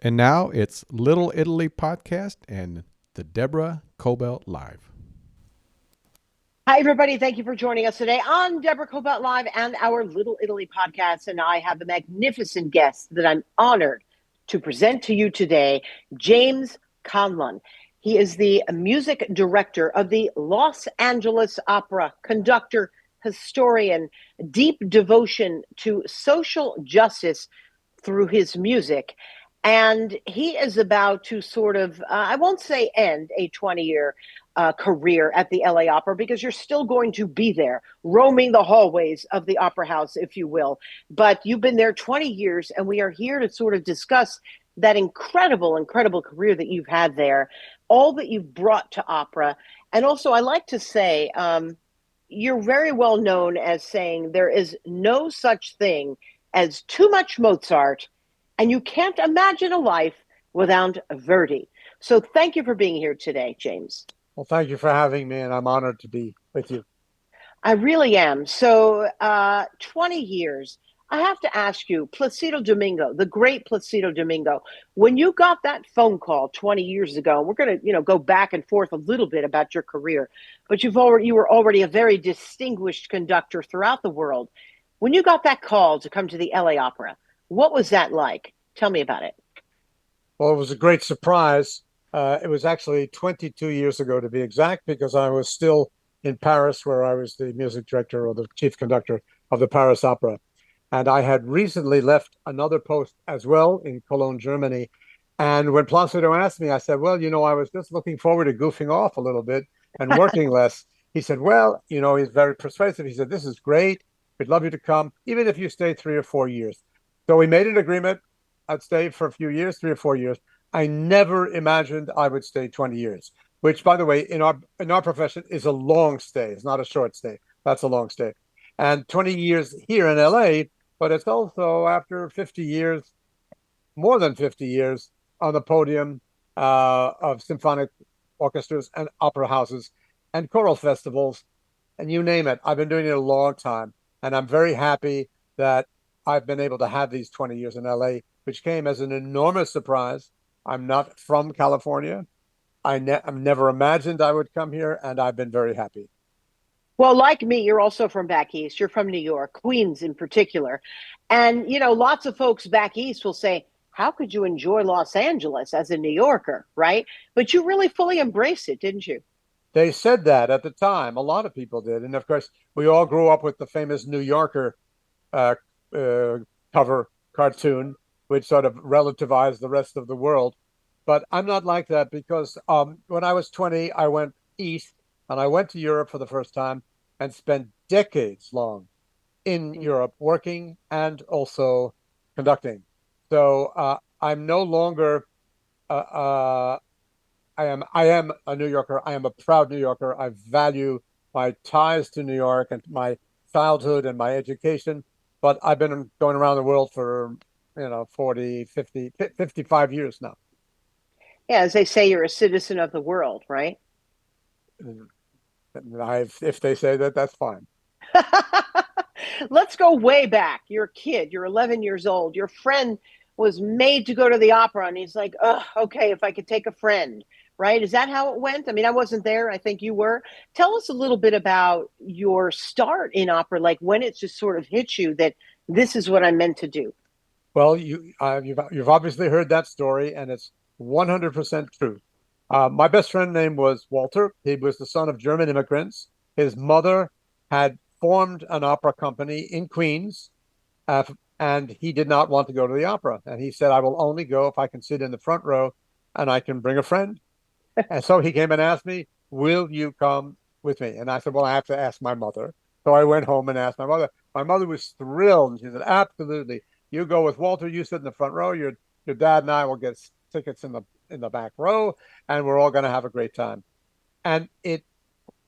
And now it's Little Italy Podcast and the Deborah Cobelt Live. Hi, everybody. Thank you for joining us today on Deborah Cobalt Live and our Little Italy podcast. And I have a magnificent guest that I'm honored to present to you today, James Conlon. He is the music director of the Los Angeles Opera, conductor, historian, deep devotion to social justice through his music. And he is about to sort of, I won't say end a 20-year career at the LA Opera, because you're still going to be there, roaming the hallways of the Opera House, if you will. But you've been there 20 years, and we are here to sort of discuss that incredible, incredible career that you've had there, all that you've brought to opera. And also, I like to say, you're very well known as saying there is no such thing as too much Mozart, and you can't imagine a life without Verdi. So thank you for being here today, James. Well, thank you for having me, and I'm honored to be with you. I really am. So, 20 years. I have to ask you, Placido Domingo, the great Placido Domingo, when you got that phone call 20 years ago, we're going to, go back and forth a little bit about your career, but you were already a very distinguished conductor throughout the world. When you got that call to come to the LA Opera, what was that like? Tell me about it. Well, it was a great surprise. It was actually 22 years ago, to be exact, because I was still in Paris, where I was the music director or the chief conductor of the Paris Opera. And I had recently left another post as well in Cologne, Germany. And when Placido asked me, I said, well, I was just looking forward to goofing off a little bit and working less. He said, well, he's very persuasive. He said, this is great. We'd love you to come, even if you stay 3 or 4 years. So we made an agreement. I'd stay for a few years, 3 or 4 years. I never imagined I would stay 20 years, which, by the way, in our profession is a long stay. It's not a short stay. That's a long stay. And 20 years here in LA, but it's also after 50 years, more than 50 years on the podium of symphonic orchestras and opera houses and choral festivals, and you name it. I've been doing it a long time, and I'm very happy that I've been able to have these 20 years in LA, which came as an enormous surprise. I'm not from California. I've never imagined I would come here, and I've been very happy. Well, like me, you're also from back east. You're from New York, Queens in particular. And, lots of folks back east will say, how could you enjoy Los Angeles as a New Yorker, right? But you really fully embraced it, didn't you? They said that at the time. A lot of people did. And of course, we all grew up with the famous New Yorker uh, uh, cover cartoon, which sort of relativized the rest of the world. But I'm not like that because when I was 20, I went east and I went to Europe for the first time and spent decades long in Mm. Europe working and also conducting. So I'm no longer I am a New Yorker. I am a proud New Yorker. I value my ties to New York and my childhood and my education. But I've been going around the world for, 40, 50, 55 years now. Yeah, as they say, you're a citizen of the world, right? If they say that, that's fine. Let's go way back. You're a kid, you're 11 years old. Your friend was made to go to the opera, and he's like, oh, okay, if I could take a friend, right? Is that how it went? I mean, I wasn't there. I think you were. Tell us a little bit about your start in opera, like when it just sort of hit you that this is what I'm meant to do. Well, you've obviously heard that story, and it's 100% true. My best friend name was Walter. He was the son of German immigrants. His mother had formed an opera company in Queens, uh, and he did not want to go to the opera. And he said, "I will only go if I can sit in the front row, and I can bring a friend." And so he came and asked me, "Will you come with me?" And I said, "Well, I have to ask my mother." So I went home and asked my mother. My mother was thrilled. She said, "Absolutely. You go with Walter. You sit in the front row. Your dad and I will get tickets in the back row, and we're all going to have a great time." And it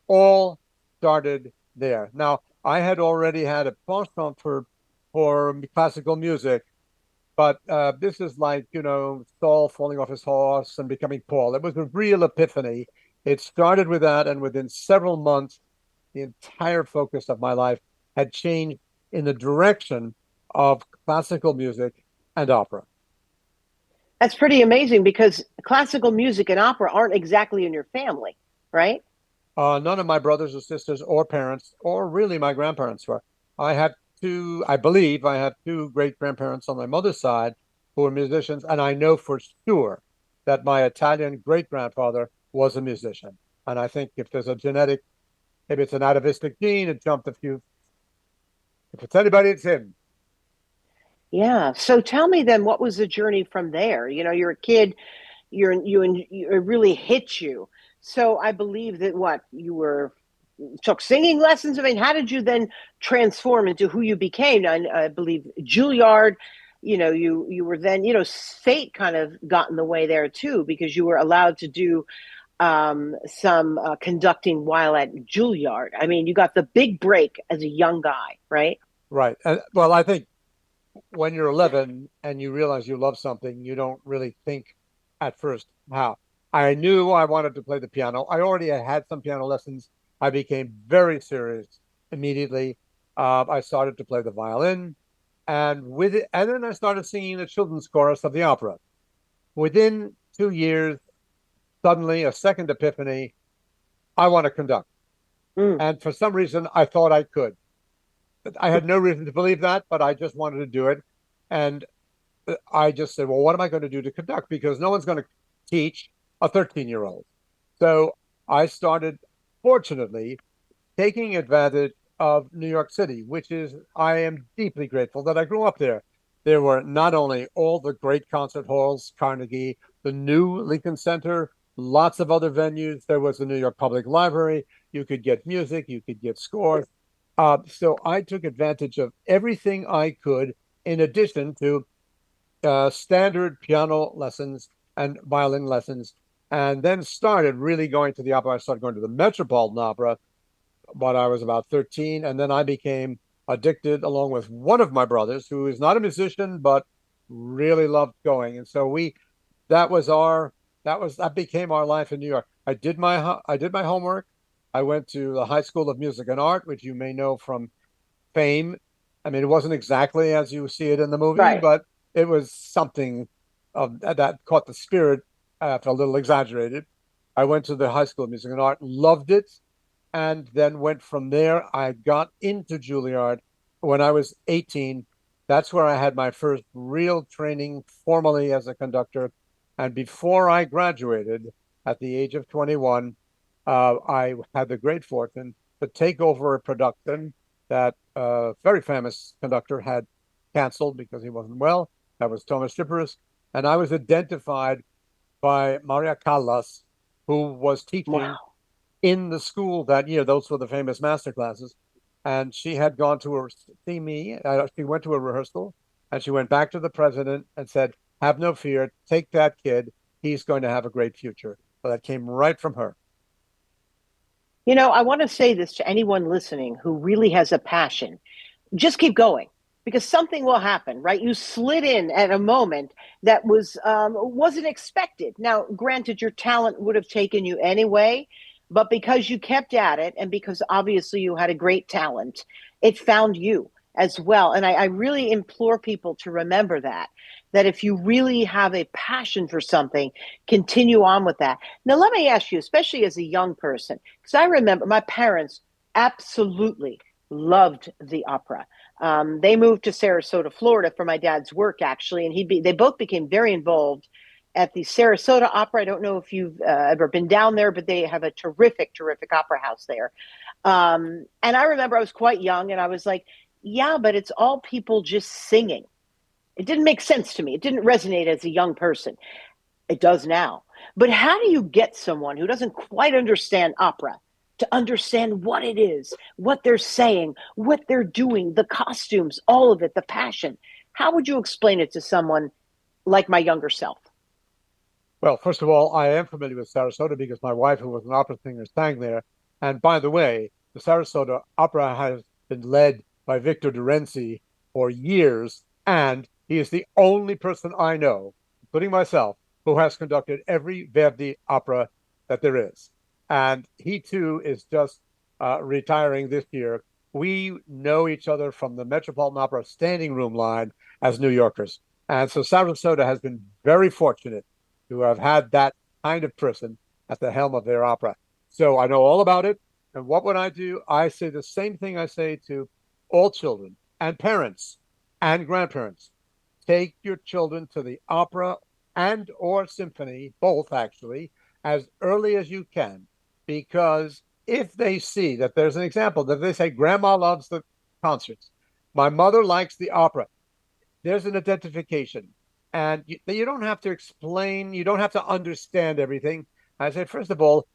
all started there. Now, I had already had a penchant for classical music, but this is like, Saul falling off his horse and becoming Paul. It was a real epiphany. It started with that, and within several months, the entire focus of my life had changed in the direction of classical music and opera. That's pretty amazing because classical music and opera aren't exactly in your family, right? None of my brothers or sisters or parents, or really my grandparents were. I have two, I believe I have two great grandparents on my mother's side who were musicians, and I know for sure that my Italian great grandfather was a musician. And I think if there's a genetic, maybe it's an atavistic gene, it jumped a few. If it's anybody, it's him. Yeah. So tell me then, what was the journey from there? You're a kid, it really hit you. So I believe that what you were took singing lessons. I mean, how did you then transform into who you became? I believe Juilliard. You were then, fate kind of got in the way there too, because you were allowed to do some conducting while at Juilliard. I mean, you got the big break as a young guy, right? Right. Well, I think when you're 11 and you realize you love something, you don't really think at first how. I knew I wanted to play the piano. I already had some piano lessons. I became very serious immediately. I started to play the violin, and with it, and then I started singing the children's chorus of the opera. Within 2 years, suddenly a second epiphany: I want to conduct. Mm. And for some reason, I thought I could. I had no reason to believe that, but I just wanted to do it. And I just said, well, what am I going to do to conduct? Because no one's going to teach a 13-year-old. So I started, fortunately, taking advantage of New York City, which is, I am deeply grateful that I grew up there. There were not only all the great concert halls, Carnegie, the new Lincoln Center, lots of other venues. There was the New York Public Library. You could get music, you could get scores. So I took advantage of everything I could, in addition to standard piano lessons and violin lessons, and then started really going to the opera. I started going to the Metropolitan Opera when I was about 13, and then I became addicted along with one of my brothers, who is not a musician but really loved going. And so that was our that became our life in New York. I did my homework. I went to the High School of Music and Art, which you may know from Fame. I mean, it wasn't exactly as you see it in the movie, Right. but it was something of that caught the spirit, a little exaggerated. I went to the High School of Music and Art, loved it, and then went from there. I got into Juilliard when I was 18. That's where I had my first real training formally as a conductor. And before I graduated at the age of 21, I had the great fortune to take over a production that a very famous conductor had canceled because he wasn't well. That was Thomas Schipper's. And I was identified by Maria Callas, who was teaching Wow. in the school that year. Those were the famous master classes. And she had gone to see me. She went to a rehearsal, and she went back to the president and said, have no fear, take that kid. He's going to have a great future. So that came right from her. I want to say this to anyone listening who really has a passion. Just keep going because something will happen, right? You slid in at a moment that wasn't expected. Now, granted, your talent would have taken you anyway, but because you kept at it and because obviously you had a great talent, it found you as well. And I really implore people to remember that if you really have a passion for something, continue on with that. Now, let me ask you, especially as a young person, because I remember my parents absolutely loved the opera. They moved to Sarasota, Florida for my dad's work, actually, and they both became very involved at the Sarasota Opera. I don't know if you've ever been down there, but they have a terrific, terrific opera house there. And I remember I was quite young and I was like, yeah, but it's all people just singing. It didn't make sense to me. It didn't resonate as a young person. It does now. But how do you get someone who doesn't quite understand opera to understand what it is, what they're saying, what they're doing, the costumes, all of it, the passion? How would you explain it to someone like my younger self? Well, first of all, I am familiar with Sarasota because my wife, who was an opera singer, sang there. And by the way, the Sarasota Opera has been led by Victor Durenzi for years, and he is the only person I know, including myself, who has conducted every Verdi opera that there is. And he too is just retiring this year. We know each other from the Metropolitan Opera standing room line as New Yorkers. And so Sarasota has been very fortunate to have had that kind of person at the helm of their opera. So I know all about it. And what would I do? I say the same thing I say to all children and parents and grandparents. Take your children to the opera and or symphony, both actually, as early as you can, because if they see that there's an example that they say, Grandma loves the concerts, my mother likes the opera, there's an identification. And you don't have to explain, you don't have to understand everything. I said, first of all,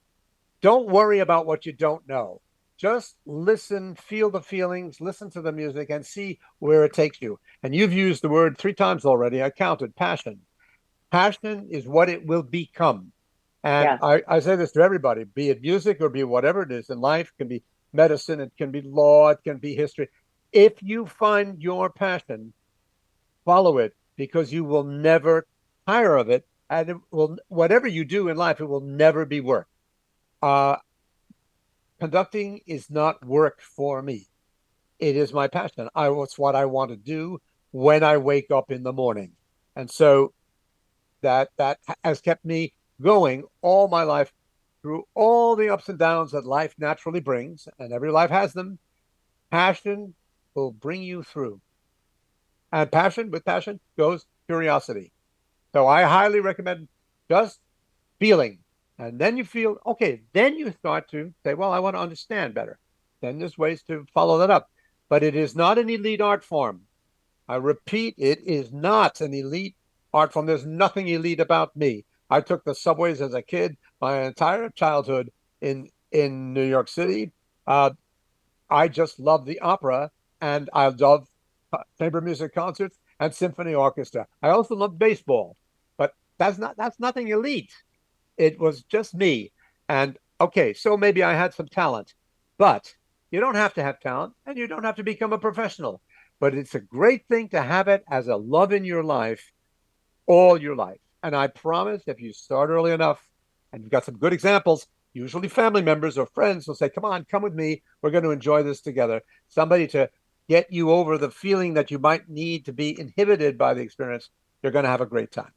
don't worry about what you don't know. Just listen, feel the feelings, listen to the music, and see where it takes you. And you've used the word 3 times already. I counted passion. Passion is what it will become. And Yeah. I say this to everybody, be it music or be whatever it is in life, it can be medicine, it can be law, it can be history. If you find your passion, follow it because you will never tire of it. And it will, whatever you do in life, it will never be work. Uh, Conducting is not work for me. It is my passion. It's what I want to do when I wake up in the morning. And so that has kept me going all my life through all the ups and downs that life naturally brings, and every life has them. Passion will bring you through. And passion, with passion goes curiosity. So I highly recommend just feeling. And then you feel, okay, then you start to say, well, I want to understand better. Then there's ways to follow that up. But it is not an elite art form. I repeat, it is not an elite art form. There's nothing elite about me. I took the subways as a kid, my entire childhood in New York City. I just love the opera, and I love chamber music concerts and symphony orchestra. I also love baseball, but that's nothing elite. It was just me. And okay, so maybe I had some talent, but you don't have to have talent and you don't have to become a professional. But it's a great thing to have it as a love in your life all your life. And I promise if you start early enough and you've got some good examples, usually family members or friends will say, come on, come with me. We're going to enjoy this together. Somebody to get you over the feeling that you might need to be inhibited by the experience. You're going to have a great time.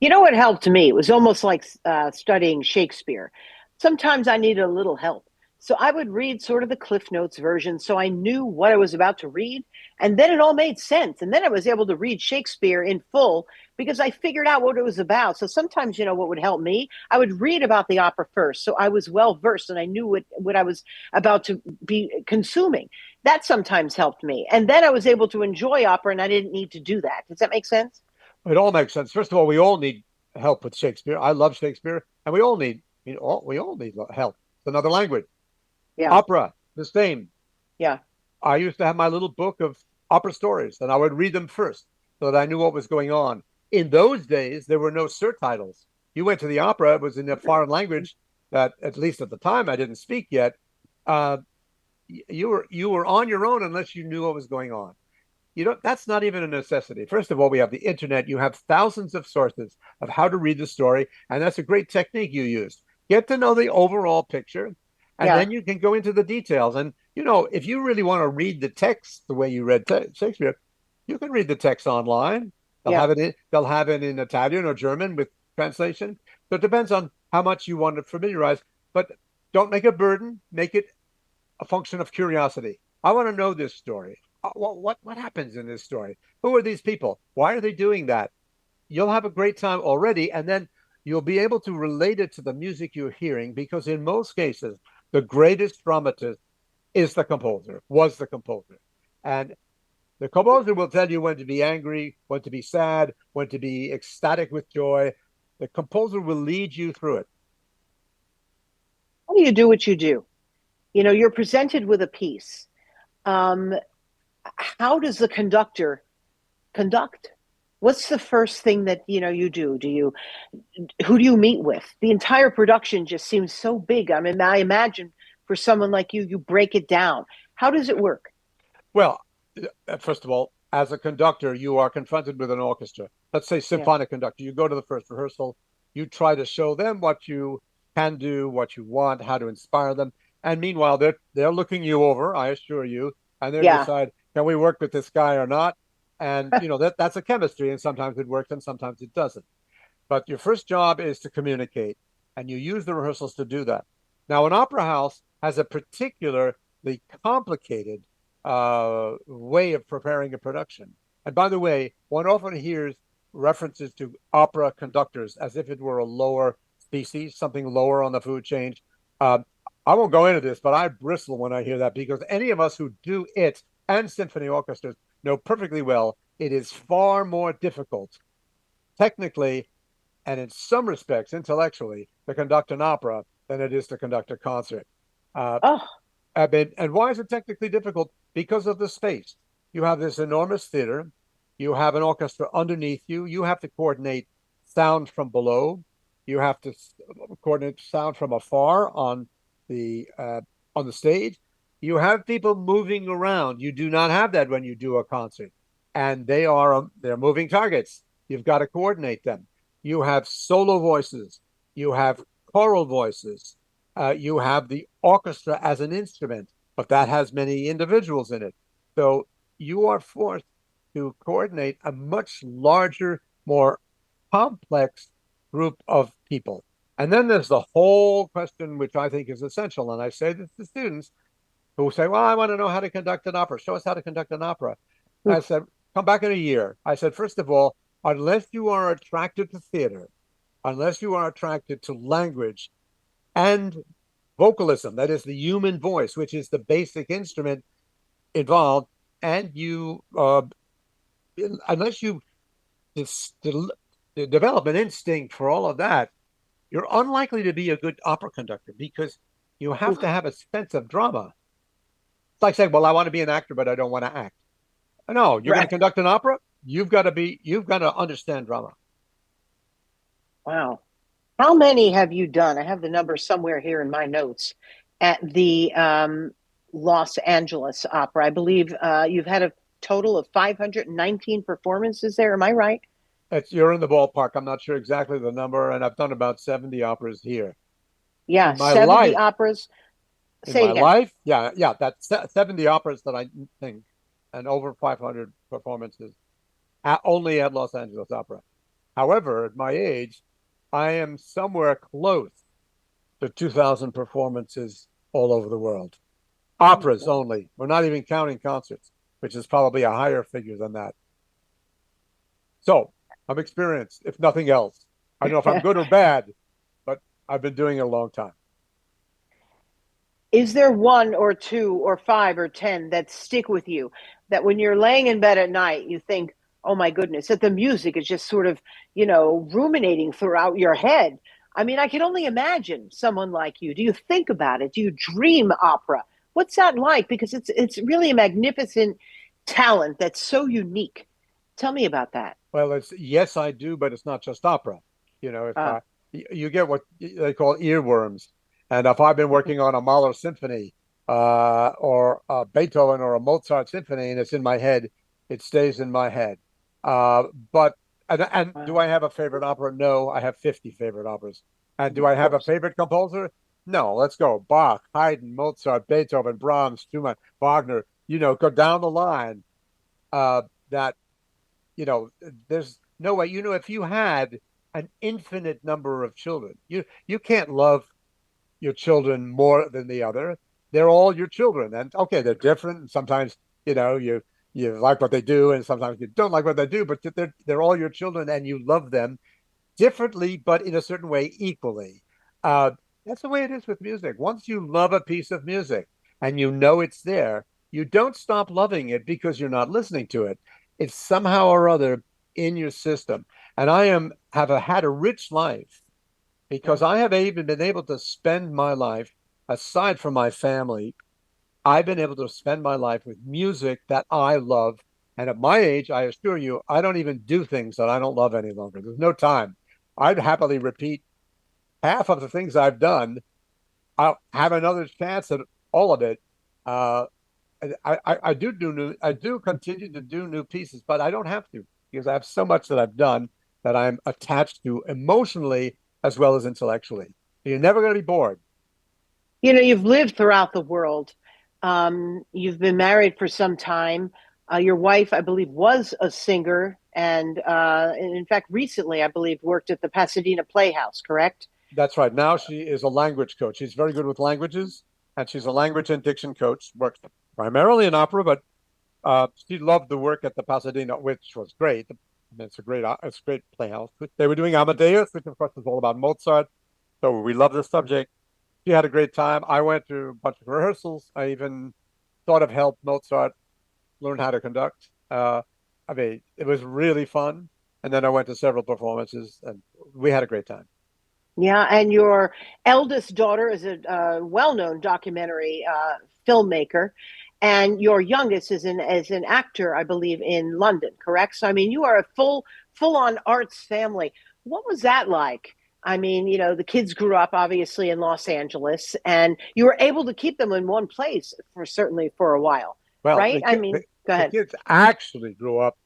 You know what helped me? It was almost like studying Shakespeare. Sometimes I needed a little help. So I would read sort of the Cliff Notes version so I knew what I was about to read. And then it all made sense. And then I was able to read Shakespeare in full because I figured out what it was about. So sometimes, what would help me? I would read about the opera first. So I was well versed and I knew what I was about to be consuming. That sometimes helped me. And then I was able to enjoy opera and I didn't need to do that. Does that make sense? It all makes sense. First of all, we all need help with Shakespeare. I love Shakespeare, and we all need help. It's another language. Yeah. Opera, the same. Yeah. I used to have my little book of opera stories, and I would read them first so that I knew what was going on. In those days, there were no surtitles. You went to the opera; it was in a foreign language that, at least at the time, I didn't speak yet. Uh, you were on your own unless you knew what was going on. That's not even a necessity. First of all, we have the internet. You have thousands of sources of how to read the story, and that's a great technique you used. Get to know the overall picture, and Yeah. then you can go into the details. And if you really want to read the text the way you read Shakespeare, you can read the text online. Yeah. They'll have it in Italian or German with translation. So it depends on how much you want to familiarize. But don't make a burden. Make it a function of curiosity. I want to know this story. What happens in this story? Who are these people? Why are they doing that? You'll have a great time already, and then you'll be able to relate it to the music you're hearing because in most cases, the greatest dramatist is the composer, was the composer. And the composer will tell you when to be angry, when to be sad, when to be ecstatic with joy. The composer will lead you through it. How do you do what you do? You're presented with a piece. Um, how does the conductor conduct? What's the first thing that you do? Who do you meet with? The entire production just seems so big. I mean, I imagine for someone like you break it down. How does it work? Well, first of all, as a conductor, you are confronted with an orchestra. Let's say Yeah, symphonic conductor. You go to the first rehearsal, you try to show them what you can do, what you want, how to inspire them. And meanwhile, they're looking you over, I assure you, and they're yeah, decide, can we work with this guy or not? And that's a chemistry, and sometimes it works and sometimes it doesn't. But your first job is to communicate, and you use the rehearsals to do that. Now, an opera house has a particularly complicated way of preparing a production. And by the way, one often hears references to opera conductors as if it were a lower species, something lower on the food chain. I won't go into this, but I bristle when I hear that, because any of us who do it and symphony orchestras know perfectly well it is far more difficult technically and in some respects intellectually to conduct an opera than it is to conduct a concert. Uh, Oh, and why is it technically difficult? Because of the space. You have this enormous theater. You have an orchestra underneath you. You have to coordinate sound from below. You have to coordinate sound from afar the on the stage. You have people moving around. You do not have that when you do a concert, and they're moving targets. You've got to coordinate them. You have solo voices. You have choral voices. You have the orchestra as an instrument, but that has many individuals in it. So you are forced to coordinate a much larger, more complex group of people. And then there's the whole question, which I think is essential. And I say this to students who say, well, I want to know how to conduct an opera. Show us how to conduct an opera. And I said, come back in a year. I said, first of all, unless you are attracted to theater, unless you are attracted to language and vocalism, that is the human voice, which is the basic instrument involved, and unless you develop an instinct for all of that, you're unlikely to be a good opera conductor, because you have to have a sense of drama. It's like saying, well, I want to be an actor, but I don't want to act. No, you're going to right. conduct an opera. You've got to understand drama. Wow. How many have you done? I have the number somewhere here in my notes at the Los Angeles Opera. I believe you've had a total of 519 performances there. Am I right? You're in the ballpark. I'm not sure exactly the number, and I've done about 70 operas here. Yeah, In my 70 life, operas. in Say it my again. life, yeah, that's 70 operas that I think, and over 500 performances only at Los Angeles Opera. However, at my age, I am somewhere close to 2,000 performances all over the world. Oh my Operas God. only. We're not even counting concerts, which is probably a higher figure than that. So I'm experienced, if nothing else. I don't know if I'm good or bad, but I've been doing it a long time. Is there one or two or five or 10 that stick with you that when you're laying in bed at night, you think, oh my goodness, that the music is just sort of, ruminating throughout your head? I mean, I can only imagine someone like you. Do you think about it? Do you dream opera? What's that like? Because it's really a magnificent talent that's so unique. Tell me about that. Well, it's yes, I do, but it's not just opera. If Uh, you get what they call earworms, and if I've been working on a Mahler symphony, or a Beethoven or a Mozart symphony, and it's in my head, it stays in my head. Uh, but and do wow. I have a favorite opera? No, I have 50 favorite operas. And do Of I have a course. favorite composer? No. Let's go. Bach, Haydn, Mozart, Beethoven, Brahms, Schumann, Wagner. Go down the line. That you know, there's no way. If you had an infinite number of children, you can't love your children more than the other. They're all your children, and okay, they're different. And sometimes you like what they do, and sometimes you don't like what they do. But they're all your children, and you love them differently, but in a certain way equally. Uh, that's the way it is with music. Once you love a piece of music and you know it's there, you don't stop loving it because you're not listening to it. It's somehow or other in your system. And had a rich life because Yeah. I have even been able to spend my life, aside from my family, I've been able to spend my life with music that I love. And at my age, I assure you, I don't even do things that I don't love any longer. There's no time. I'd happily repeat half of the things I've done. I'll have another chance at all of it. Uh, I do continue to do new pieces, but I don't have to because I have so much that I've done that I'm attached to emotionally as well as intellectually. You're never going to be bored. You've lived throughout the world. You've been married for some time. Your wife, I believe, was a singer, and in fact, recently, I believe, worked at the Pasadena Playhouse. Correct? That's right. Now she is a language coach. She's very good with languages, and she's a language and diction coach. Works primarily in opera, but she loved the work at the Pasadena, which was great. It's a great playhouse. They were doing Amadeus, which of course is all about Mozart. So we love the subject. She had a great time. I went to a bunch of rehearsals. I even thought of help Mozart learn how to conduct. I mean, it was really fun. And then I went to several performances, and we had a great time. Yeah, and your eldest daughter is a well-known documentary filmmaker, and your youngest is an actor, I believe, in London. Correct? So, I mean, you are a full-on arts family. What was that like? I mean, the kids grew up obviously in Los Angeles, and you were able to keep them in one place for certainly for a while, Well, right? I mean, go the ahead. kids actually grew up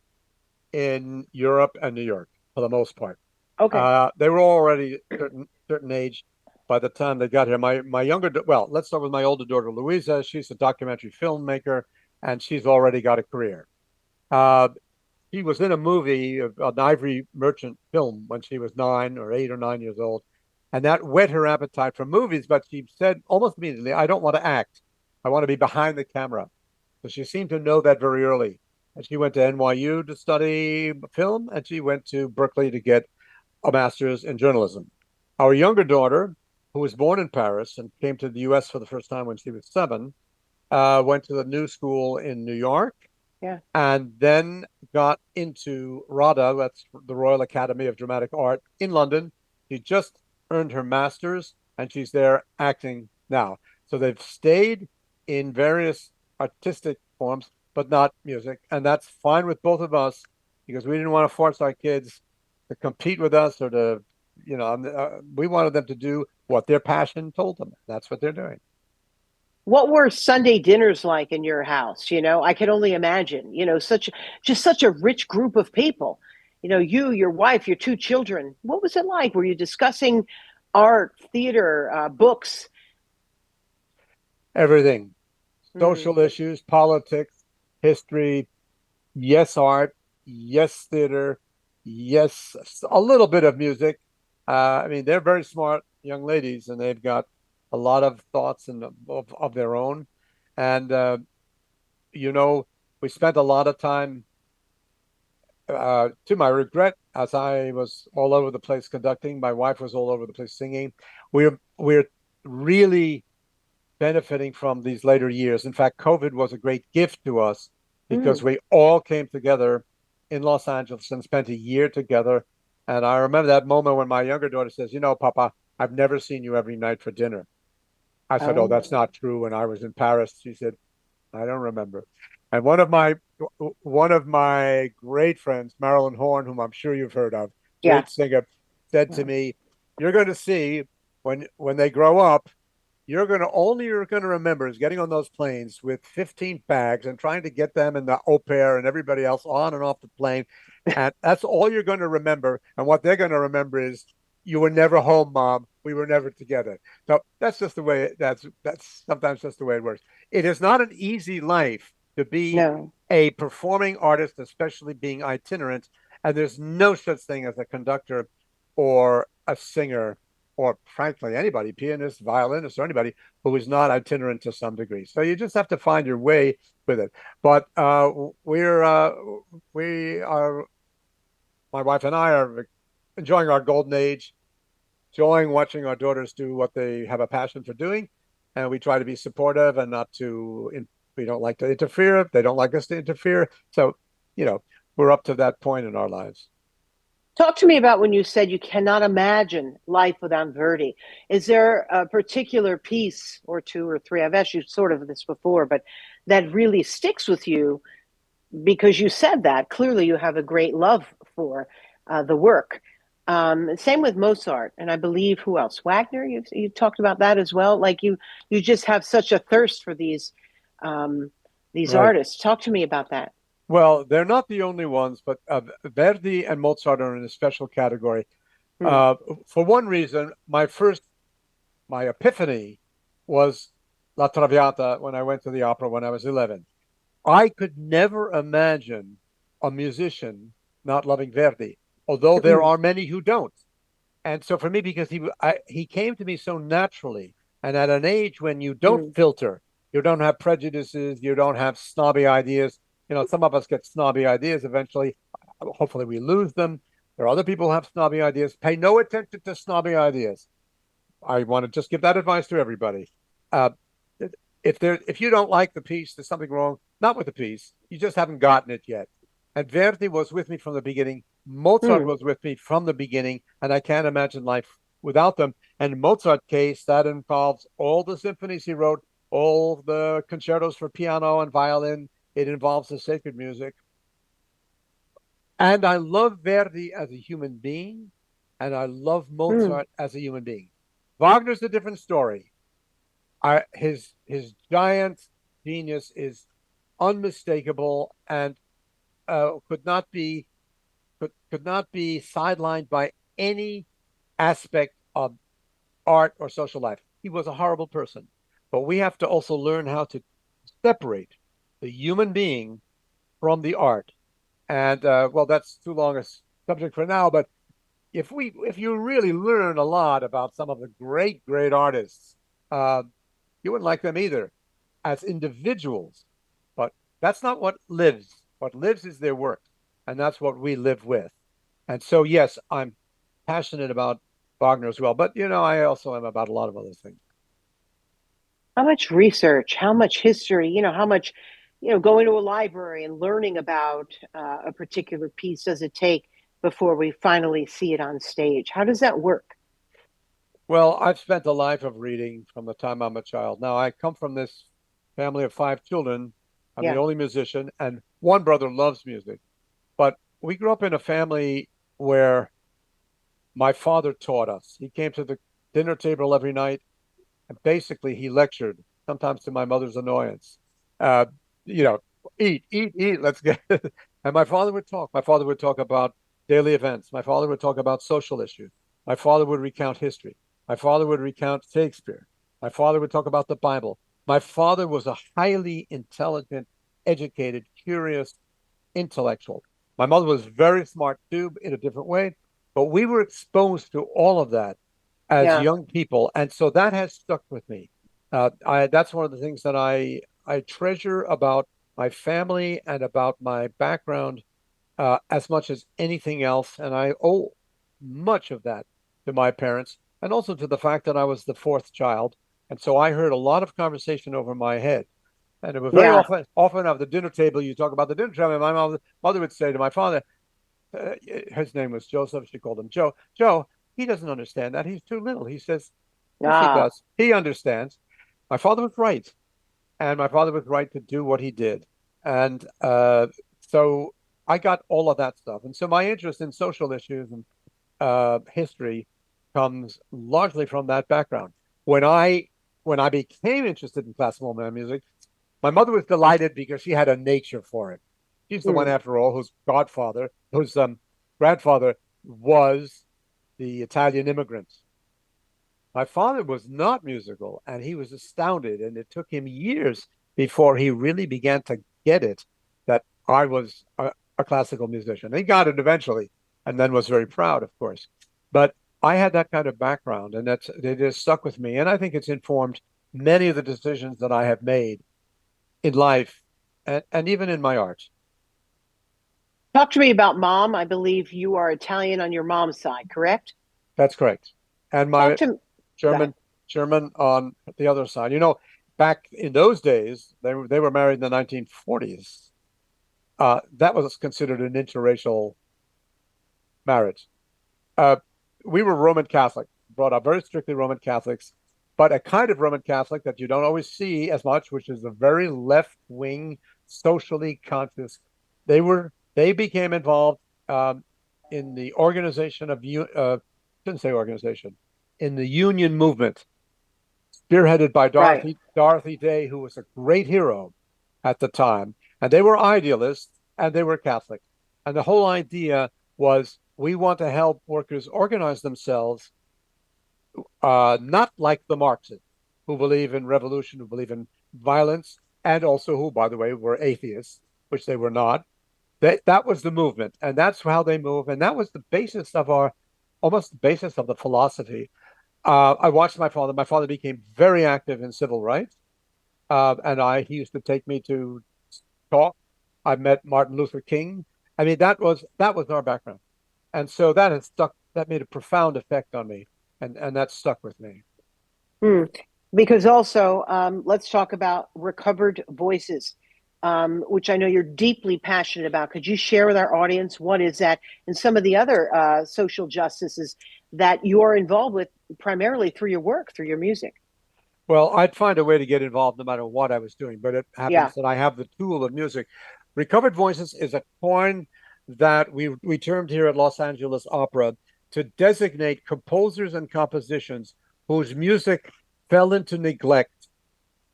in Europe and New York for the most part. Okay. They were already certain age by the time they got here. My well, let's start with my older daughter, Louisa. She's a documentary filmmaker, and she's already got a career. Uh, she was in a movie, an Ivory Merchant film, when she was 8 or 9 years old, and that whet her appetite for movies. But she said almost immediately, "I don't want to act. I want to be behind the camera." So she seemed to know that very early. And she went to NYU to study film, and she went to Berkeley to get a master's in journalism. Our younger daughter, who was born in Paris and came to the US for the first time when she was 7, went to the New School in New York Yeah. and then got into RADA, that's the Royal Academy of Dramatic Art in London. She just earned her master's and she's there acting now. So they've stayed in various artistic forms, but not music. And that's fine with both of us because we didn't want to force our kids to compete with us or to, we wanted them to do what their passion told them. That's what they're doing. What were Sunday dinners like in your house? I can only imagine, such a rich group of people. You, your wife, your two children. What was it like? Were you discussing art, theater, books? Everything, Mm. social issues, politics, history, yes, art, yes, theater, yes, a little bit of music. I mean, they're very smart young ladies, and they've got a lot of thoughts and of their own. And you know, we spent a lot of time, to my regret, as I was all over the place conducting. My wife was all over the place singing. We're really benefiting from these later years. In fact, COVID was a great gift to us because Mm. we all came together in Los Angeles and spent a year together. And I remember that moment when my younger daughter says, Papa, I've never seen you every night for dinner. I said, oh, Oh, that's not true. When I was in Paris, she said, I don't remember. And one of my great friends, Marilyn Horn, whom I'm sure you've heard of, yeah. great singer, said to Yeah. me, "You're going to see when they grow up, you're going to remember is getting on those planes with 15 bags and trying to get them and the au pair and everybody else on and off the plane, and that's all you're going to remember. And what they're going to remember is you were never home, Mom. We were never together." So that's just the way that's sometimes just the way it works. It is not an easy life to be No. a performing artist, especially being itinerant. And there's no such thing as a conductor or a singer or frankly anybody, pianist, violinist, or anybody who is not itinerant to some degree. So you just have to find your way with it. But we are, my wife and I are enjoying our golden age, enjoying watching our daughters do what they have a passion for doing, and we try to be supportive and not to. We don't like to interfere. They don't like us to interfere. So, you know, we're up to that point in our lives. Talk to me about when you said you cannot imagine life without Verdi. Is there a particular piece or two or three? I've asked you sort of this before, but that really sticks with you because you said that. Clearly, you have a great love for the work. Same with Mozart, and I believe who else? Wagner. You talked about that as well. Like you just have such a thirst for these Right. artists. Talk to me about that. Well, they're not the only ones, but Verdi and Mozart are in a special category. Hmm. For one reason, my epiphany was La Traviata when I went to the opera when I was 11. I could never imagine a musician not loving Verdi, although there are many who don't. And so for me, because he came to me so naturally, and at an age when you don't filter, you don't have prejudices, you don't have snobby ideas. Some of us get snobby ideas eventually. Hopefully, we lose them. There are other people who have snobby ideas. Pay no attention to snobby ideas. I want to just give that advice to everybody. Uh, if you don't like the piece, there's something wrong. Not with the piece. You just haven't gotten it yet. And Verdi was with me from the beginning. Mozart was with me from the beginning, and I can't imagine life without them. And in Mozart's case, that involves all the symphonies he wrote, all the concertos for piano and violin. It involves the sacred music. And I love Verdi as a human being, and I love Mozart as a human being. Wagner's a different story. His giant genius is unmistakable and could not be sidelined by any aspect of art or social life. He was a horrible person, but we have to also learn how to separate the human being from the art. And well, that's too long a subject for now. But if you really learn a lot about some of the great artists, uh, you wouldn't like them either as individuals. But that's not what lives. What lives is their work, and that's what we live with. And so, yes, I'm passionate about Wagner as well. But I also am about a lot of other things. How much research, how much history, how much, going to a library and learning about a particular piece does it take before we finally see it on stage? How does that work? Well, I've spent a life of reading from the time I'm a child. Now, I come from this family of five children. I'm the Yeah. only musician, and one brother loves music. But we grew up in a family where my father taught us. He came to the dinner table every night, and basically he lectured, sometimes to my mother's annoyance. Uh, you know, eat, let's get. And my father would talk. My father would talk about daily events. My father would talk about social issues. My father would recount history. My father would recount Shakespeare. My father would talk about the Bible. My father was a highly intelligent, educated, curious intellectual. My mother was very smart too, in a different way, but we were exposed to all of that as Yeah. young people, and so that has stuck with me. That's one of the things that I treasure about my family and about my background as much as anything else, and I owe much of that to my parents, and also to the fact that I was the fourth child, and so I heard a lot of conversation over my head. And it was very Yeah. often at the dinner table, you talk about the dinner table. And my mother would say to my father, his name was Joseph. She called him Joe. Joe, he doesn't understand that. He's too little. He says, yes, he Ah. does. He understands. My father was right. And my father was right to do what he did. And so I got all of that stuff. And so my interest in social issues and history comes largely from that background. When I when I became interested in classical music, my mother was delighted because she had a nature for it. She's the one, Mm. after all, whose grandfather was the Italian immigrants. My father was not musical, and he was astounded, and it took him years before he really began to get it that I was a classical musician. He got it eventually, and then was very proud, of course. But I had that kind of background, and it has stuck with me, and I think it's informed many of the decisions that I have made in life and even in my art. Talk to me about mom. I believe you are Italian on your mom's side, correct? That's correct. And Talk my to that. German German on the other side. Back in those days, they were married in the 1940s. That was considered an interracial marriage. Uh, we were Roman Catholic, brought up very strictly Roman Catholics, but a kind of Roman Catholic that you don't always see as much, which is a very left wing, socially conscious. They became involved in the organization of shouldn't say organization, in the union movement, spearheaded by Right. Dorothy Day, who was a great hero at the time. And they were idealists and they were Catholic. And the whole idea was we want to help workers organize themselves, not like the Marxists, who believe in revolution, who believe in violence, and also who, by the way, were atheists, which they were not. That was the movement, and that's how they move, and that was the basis of almost the basis of the philosophy. I watched my father. My father became very active in civil rights, and he used to take me to talk. I met Martin Luther King. I mean, that was our background, and so that has stuck. That made a profound effect on me, and that stuck with me. Hmm. Because also, let's talk about recovered voices, which I know you're deeply passionate about. Could you share with our audience what is that and some of the other social justices that you are involved with primarily through your work, through your music? Well, I'd find a way to get involved no matter what I was doing, but it Yeah. happens that I have the tool of music. Recovered voices is a coin that we termed here at Los Angeles Opera to designate composers and compositions whose music fell into neglect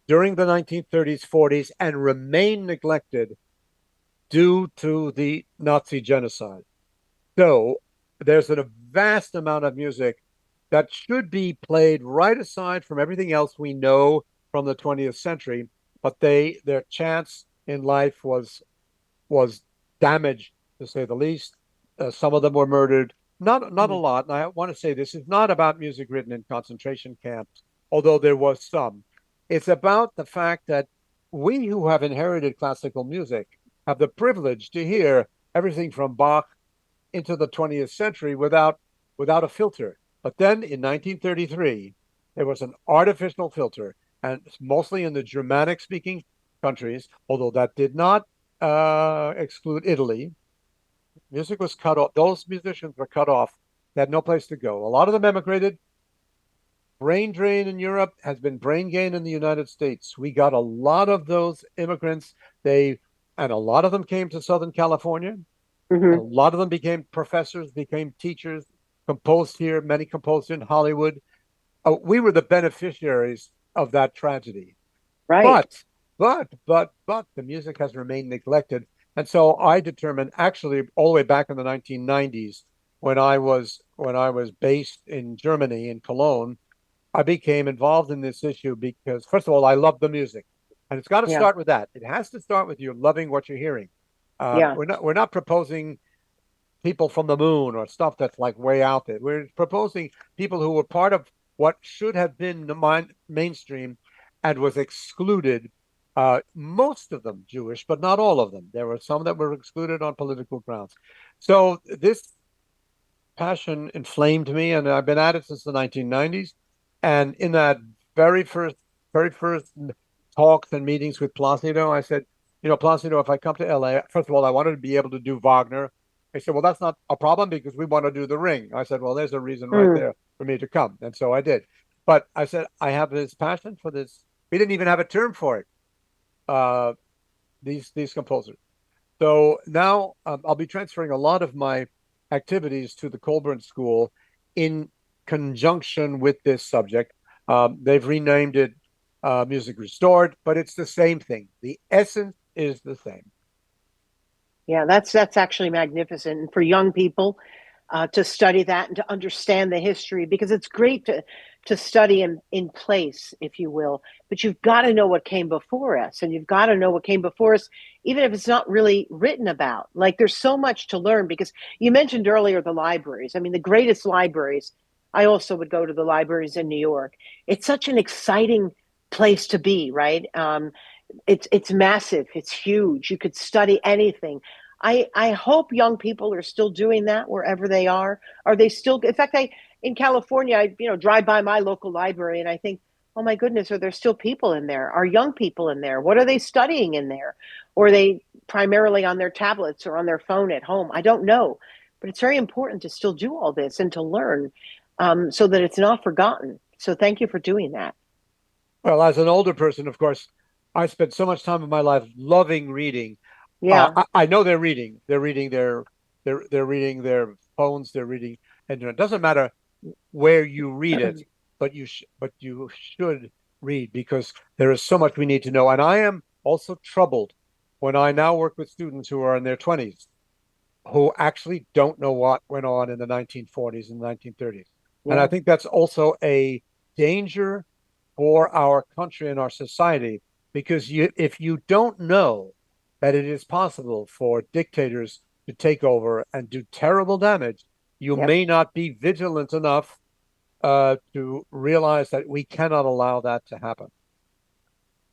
during the 1930s, 40s, and remained neglected due to the Nazi genocide. So there's a vast amount of music that should be played right aside from everything else we know from the 20th century, but their chance in life was damaged, to say the least. Some of them were murdered, not a Mhm. lot. And I want to say this is not about music written in concentration camps, although there was some. It's about the fact that we who have inherited classical music have the privilege to hear everything from Bach into the 20th century without a filter. But then in 1933, there was an artificial filter, and mostly in the Germanic speaking countries, although that did not exclude Italy. Music was cut off. Those musicians were cut off. They had no place to go. A lot of them emigrated. Brain drain in Europe has been brain gain in the United States. We got a lot of those immigrants. And a lot of them came to Southern California. A Hmm. lot of them became professors, became teachers, composed here. Many composed in Hollywood. We were the beneficiaries of that tragedy. Right. But the music has remained neglected. And so I determined actually all the way back in the 1990s when I was based in Germany in Cologne, I became involved in this issue because first of all, I love the music. And it's got to Yeah. start with that. It has to start with you loving what you're hearing. Yeah. We're not proposing people from the moon or stuff that's like way out there. We're proposing people who were part of what should have been the mainstream and was excluded. Most of them Jewish, but not all of them. There were some that were excluded on political grounds. So this passion inflamed me, and I've been at it since the 1990s. And in that very first, very first talks and meetings with Placido, I said, Placido, if I come to LA, first of all, I wanted to be able to do Wagner. He said, well, that's not a problem because we want to do The Ring. I said, well, there's a reason right Mm. there for me to come. And so I did. But I said, I have this passion for this. We didn't even have a term for it, uh, these composers. So now I'll be transferring a lot of my activities to the Colburn School in conjunction with this subject. They've renamed it Music Restored, but it's the same thing. The essence is the same. Yeah, that's actually magnificent. And for young people to study that and to understand the history, because it's great to study in place, if you will. But you've got to know what came before us, and you've got to know what came before us, even if it's not really written about. Like there's so much to learn because you mentioned earlier the libraries. I mean, the greatest libraries. I also would go to the libraries in New York. It's such an exciting place to be, right? It's massive, it's huge, you could study anything. I hope young people are still doing that wherever they are they still, in fact, I in California, I drive by my local library and I think, oh my goodness, are there still people in there? Are young people in there? What are they studying in there? Or are they primarily on their tablets or on their phone at home? I don't know, but it's very important to still do all this and to learn, so that it's not forgotten. So thank you for doing that. Well, as an older person, of course, I spent so much time in my life loving reading. Yeah. I know they're reading. They're reading their phones. They're reading, and it doesn't matter where you read it, but you should read because there is so much we need to know. And I am also troubled when I now work with students who are in their 20s who actually don't know what went on in the 1940s and 1930s. And I Yeah. think that's also a danger for our country and our society because if you don't know that it is possible for dictators to take over and do terrible damage, you Yep. may not be vigilant enough to realize that we cannot allow that to happen.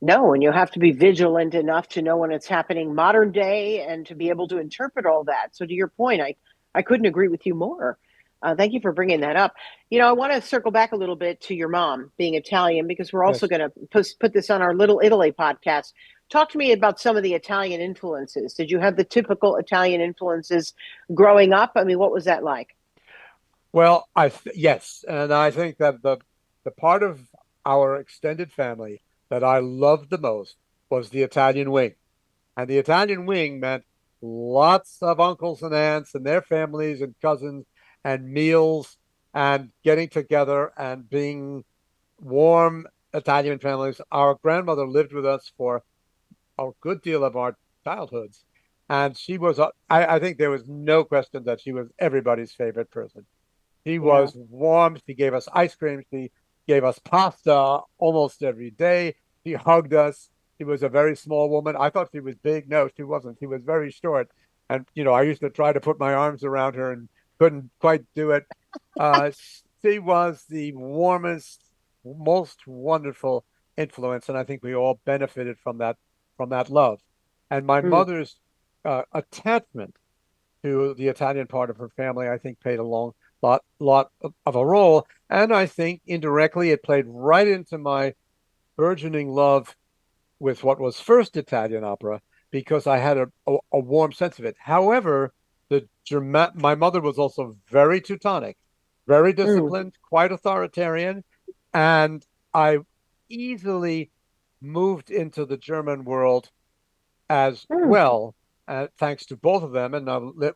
No, and you have to be vigilant enough to know when it's happening modern day and to be able to interpret all that. So, to your point, I couldn't agree with you more. Thank you for bringing that up. I want to circle back a little bit to your mom being Italian because we're also Yes. going to put this on our Little Italy podcast. Talk to me about some of the Italian influences. Did you have the typical Italian influences growing up? I mean, what was that like? Well, yes, and I think that the part of our extended family that I loved the most was the Italian wing. And the Italian wing meant lots of uncles and aunts and their families and cousins and meals and getting together and being warm Italian families. Our grandmother lived with us for a good deal of our childhoods. And she was, I think there was no question that she was everybody's favorite person. She Yeah. was warm. She gave us ice cream. She gave us pasta almost every day. She hugged us. She was a very small woman. I thought she was big. No, she wasn't. She was very short. And, I used to try to put my arms around her and couldn't quite do it. Uh, she was the warmest, most wonderful influence. And I think we all benefited from that love. And my Mm, mother's attachment to the Italian part of her family, I think played a lot of a role. And I think indirectly it played right into my burgeoning love with what was first Italian opera because I had a warm sense of it. However, my mother was also very Teutonic, very mm, disciplined, quite authoritarian, and I easily moved into the German world as mm, well, thanks to both of them, and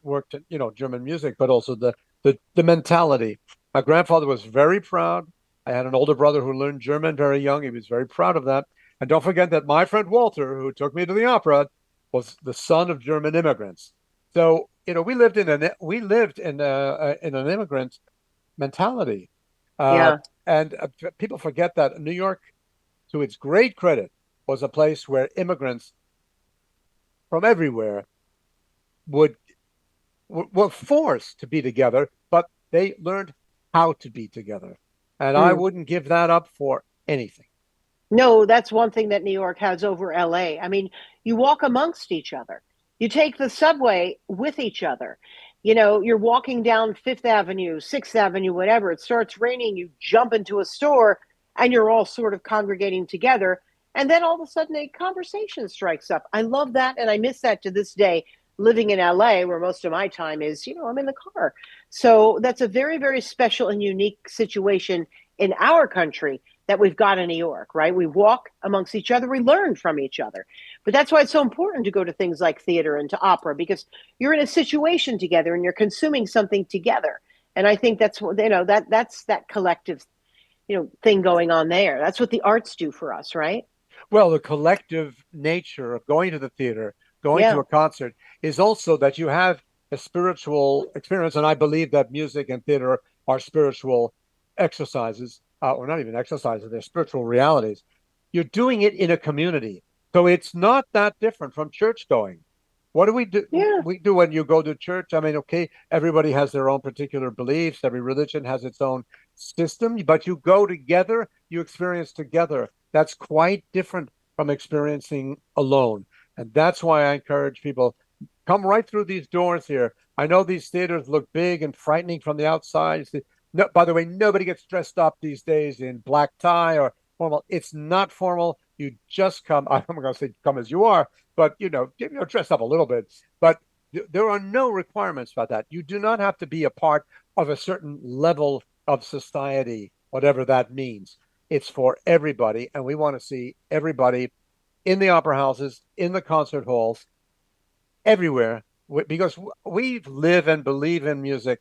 worked in German music, but also the mentality. My grandfather was very proud. I had an older brother who learned German very young. He was very proud of that. And don't forget that my friend Walter, who took me to the opera, was the son of German immigrants. So we lived in an immigrant mentality, uh, yeah. and people forget that New York, to its great credit, was a place where immigrants from everywhere would were forced to be together, but they learned how to be together. And I Mm. wouldn't give that up for anything. No, that's one thing that New York has over LA. I mean, you walk amongst each other. You take the subway with each other. You're walking down Fifth Avenue, Sixth Avenue, whatever. It starts raining, you jump into a store and you're all sort of congregating together. And then all of a sudden a conversation strikes up. I love that. And I miss that to this day, living in LA, where most of my time is, I'm in the car. So that's a very, very special and unique situation in our country that we've got in New York, right? We walk amongst each other, we learn from each other. But that's why it's so important to go to things like theater and to opera because you're in a situation together and you're consuming something together. And I think that's what that's that collective, thing going on there. That's what the arts do for us, right? Well, the collective nature of going to the theater, going to Yeah. a concert, is also that you have a spiritual experience. And I believe that music and theater are spiritual exercises, or not even exercises, they're spiritual realities. You're doing it in a community. So it's not that different from church going. What do we do? Yeah. We do when you go to church. I mean, okay, everybody has their own particular beliefs. Every religion has its own system, but you go together, you experience together. That's quite different from experiencing alone. And that's why I encourage people come right through these doors here. I know these theaters look big and frightening from the outside. No, by the way, nobody gets dressed up these days in black tie or formal. It's not formal. You just come. I'm going to say come as you are, but dress up a little bit. But there are no requirements about that. You do not have to be a part of a certain level of society, whatever that means. It's for everybody, and we want to see everybody in the opera houses, in the concert halls, everywhere, because we live and believe in music.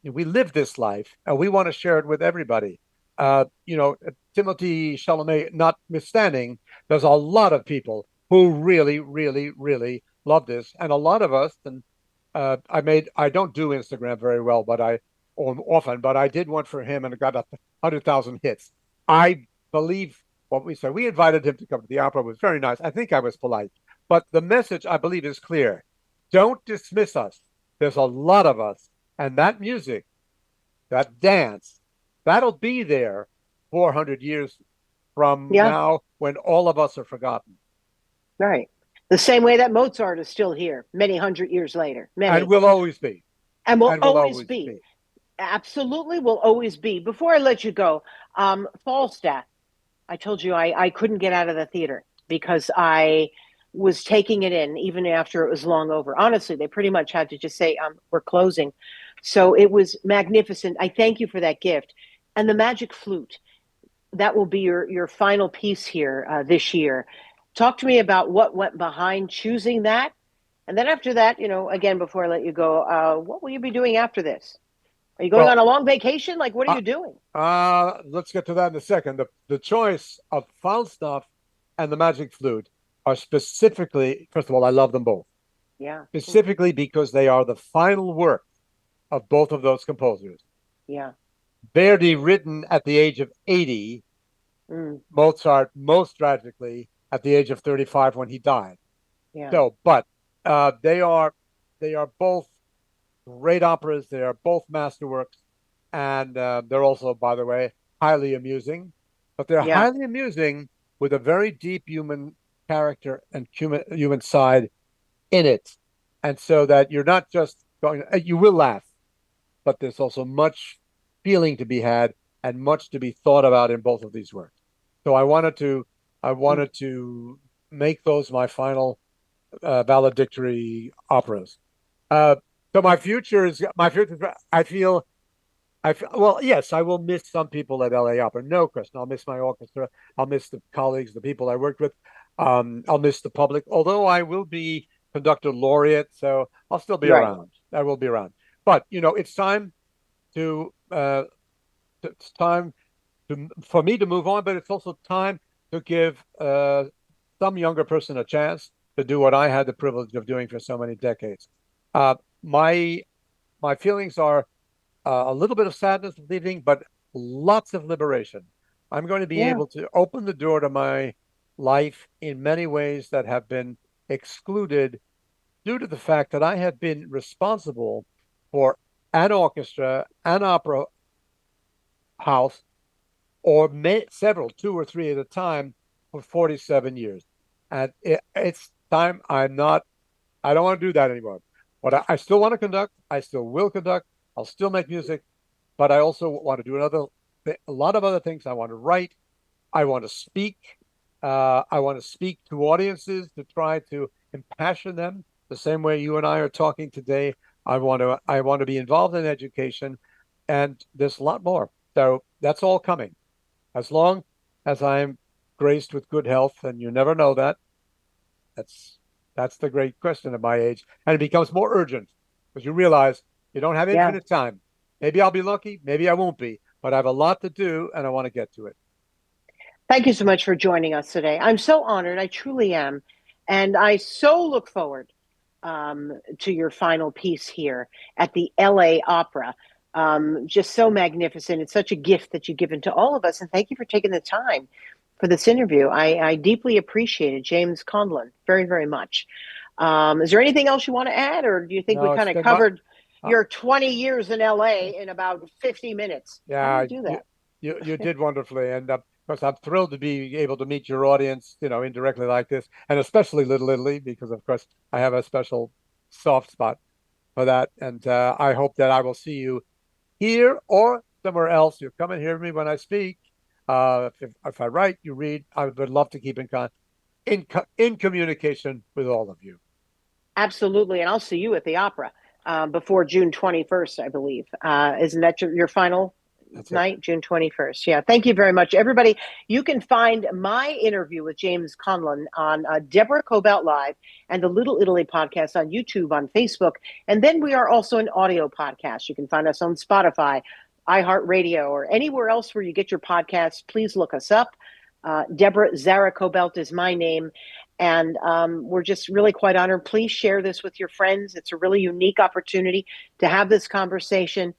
We live this life, and we want to share it with everybody. Timothy Chalamet notwithstanding, there's a lot of people who really, really, really love this, and a lot of us. And I don't do Instagram very well, but or often, but I did one for him, and it got 100,000 hits. I believe what we said. We invited him to come to the opera. It was very nice. I think I was polite. But the message, I believe, is clear. Don't dismiss us. There's a lot of us. And that music, that dance, that'll be there 400 years from now when all of us are forgotten. Right. The same way that Mozart is still here many hundred years later. Many. And will always be. And will always be. Absolutely will always be. Before I let you go, Falstaff, I told you I couldn't get out of the theater because I was taking it in even after it was long over. Honestly, they pretty much had to just say, we're closing. So it was magnificent. I thank you for that gift. And the magic flute, that will be your final piece here this year. Talk to me about what went behind choosing that. And then after that, again, before I let you go, what will you be doing after this? Are you going on a long vacation? Like, what are you doing? Let's get to that in a second. The choice of Falstaff and the magic flute are specifically, first of all, I love them both. Yeah. Specifically because they are the final work of both of those composers. Yeah. Verdi written at the age of 80, Mozart most tragically at the age of 35 when he died. Yeah. So, but they are both great operas. They are both masterworks, and they're also, by the way, highly amusing. But they're highly amusing with a very deep human character and human side in it, and so that you're not just going. You will laugh, but there's also much feeling to be had and much to be thought about in both of these works. So I wanted to make those my final valedictory operas. So my future is. I feel. Well, yes, I will miss some people at LA Opera. No question. I'll miss my orchestra. I'll miss the colleagues, the people I worked with. I'll miss the public. Although I will be conductor laureate, so I'll still be around. I will be around. But it's time to. It's time for me to move on. But it's also time to give some younger person a chance to do what I had the privilege of doing for so many decades. My feelings are a little bit of sadness of leaving, but lots of liberation. I'm going to be able to open the door to my life in many ways that have been excluded due to the fact that I have been responsible for an orchestra, an opera house, or several, 2 or 3 at a time for 47 years. And it's time. I don't want to do that anymore. But I still want to conduct. I still will conduct. I'll still make music. But I also want to do a lot of other things. I want to write. I want to speak. I want to speak to audiences to try to impassion them the same way you and I are talking today. I want to be involved in education, and there's a lot more. So that's all coming. As long as I'm graced with good health, and you never know that. That's the great question at my age. And it becomes more urgent because you realize you don't have infinite time. Maybe I'll be lucky, maybe I won't be, but I have a lot to do and I want to get to it. Thank you so much for joining us today. I'm so honored. I truly am. And I so look forward to your final piece here at the LA Opera. Just so magnificent. It's such a gift that you've given to all of us. And thank you for taking the time for this interview. I deeply appreciate it, James Conlon, very, very much. Is there anything else you want to add, or do you think we kind of covered your 20 years in LA in about 50 minutes? Yeah, How do you do that? You did wonderfully. And of course, I'm thrilled to be able to meet your audience, indirectly like this, and especially Little Italy, because of course I have a special soft spot for that. And I hope that I will see you here or somewhere else. You come and hear me when I speak. If I write, you read. I would love to keep in communication with all of you. Absolutely, and I'll see you at the opera before June 21st, I believe. Isn't that your final night, June 21st? Yeah, thank you very much, everybody. You can find my interview with James Conlon on Deborah Cobalt Live and the Little Italy podcast on YouTube, on Facebook, and then we are also an audio podcast. You can find us on Spotify, iHeartRadio, or anywhere else where you get your podcasts. Please look us up. Deborah Zara Cobalt is my name. And we're just really quite honored. Please share this with your friends. It's a really unique opportunity to have this conversation.